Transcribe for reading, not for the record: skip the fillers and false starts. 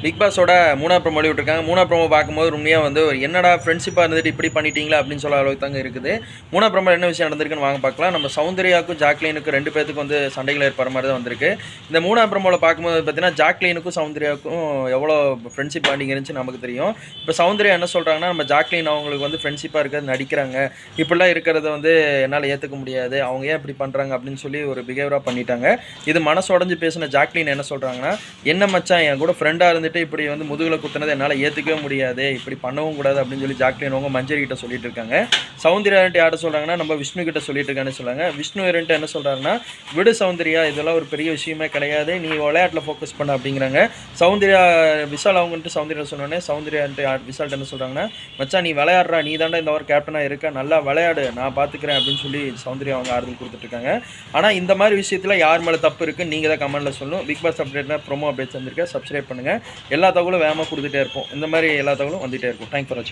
Big பாஸோட 3ஆவது promo விட்டுருக்காங்க. 3ஆவது ப்ரோமோ பார்க்கும்போது உண்மையாக வந்து என்னடா ஃப்ரெண்ட்ஷிப்பாக இருந்துட்டு இப்படி பண்ணிட்டீங்களா அப்படின்னு சொல்ல அளவுக்கு தாங்க இருக்குது. 3ஆவது ப்ரோமோ என்ன விஷயம் நடந்திருக்குன்னு வாங்க பார்க்கலாம். நம்ம சௌந்தர்யாவுக்கும் ஜாக்லினுக்கும் 2 பேத்துக்கும் வந்து சண்டைகள் ஏற்படுற மாதிரி தான் வந்திருக்கு. இந்த 3ஆவது ப்ரோமோவில் பார்க்கும்போது பார்த்தீங்கன்னா ஜாக்லினுக்கும் சௌந்தர்யாவுக்கும் எவ்வளோ ஃப்ரெண்ட்ஷிப் பாண்டிங் இருந்துச்சு நமக்கு தெரியும். இப்போ சௌந்தர்யா என்ன சொல்கிறாங்கன்னா, நம்ம ஜாக்லின் அவங்களுக்கு வந்து ஃப்ரெண்ட்ஷிப்பாக இருக்கிறது நடிக்கிறாங்க, இப்படிலாம் இருக்கிறத வந்து என்னால் ஏற்றுக்க முடியாது, அவங்க ஏன் இப்படி பண்ணுறாங்க அப்படின்னு சொல்லி ஒரு பிஹேவியராக பண்ணிட்டாங்க. இது மனசு உடஞ்சி பேசின ஜாக்லின் என்ன சொல்கிறாங்கன்னா, என்ன மச்சான் என் கூட ஃப்ரெண்டாக இருந்துட்டு இப்படி வந்து முதுகில் குத்துனதை என்னால் ஏற்றுக்கவே முடியாது, இப்படி பண்ணவும் கூடாது அப்படின்னு சொல்லி ஜாக்லின் அவங்க மஞ்சரி கிட்ட சொல்லிட்டு இருக்காங்க. சௌந்தர்யா யார்ட்ட சொல்கிறாங்கன்னா, நம்ம விஷ்ணு கிட்ட சொல்லிட்டு இருக்கான்னு சொல்கிறாங்க. விஷ்ணு என்ன சொல்கிறாருன்னா, விடு சௌந்தர்யா, இதெல்லாம் ஒரு பெரிய விஷயமே கிடையாது, நீ விளையாட்டில் ஃபோக்கஸ் பண்ண அப்படிங்கிறாங்க. சௌந்தர்யா விஷால் அவங்கன்ட்டு சௌந்தர்யா சொன்னோன்னே சௌந்தர்யான்ட்டு விஷால்ட்டு என்ன சொல்கிறாங்கன்னா, மச்சான் நீ விளையாடுறா, நீ தாண்டா இந்த வாரம் கேப்டனாக இருக்க, நல்லா விளையாடு, நான் பார்த்துக்கிறேன் அப்படின்னு சொல்லி சௌந்தர்யா அவங்க ஆறுதல் கொடுத்துட்ருக்காங்க. ஆனால் இந்த மாதிரி விஷயத்தில் யார் மேலே தப்பு இருக்குன்னு நீங்கள் தான் கமெண்ட்டில் சொல்லணும். பிக் பாஸ் அப்டேட்னா ப்ரோமோ அப்டேட்ஸ் வந்திருக்கேன், சப்ஸ்கிரைப் பண்ணுங்கள். எல்லா தகவலும் வேகமாக கொடுத்துட்டே இருப்போம். இந்த மாதிரி எல்லா தகவலும் வந்துகிட்டே இருக்கும். தேங்க்ஸ் ஃபார் வாட்சிங்.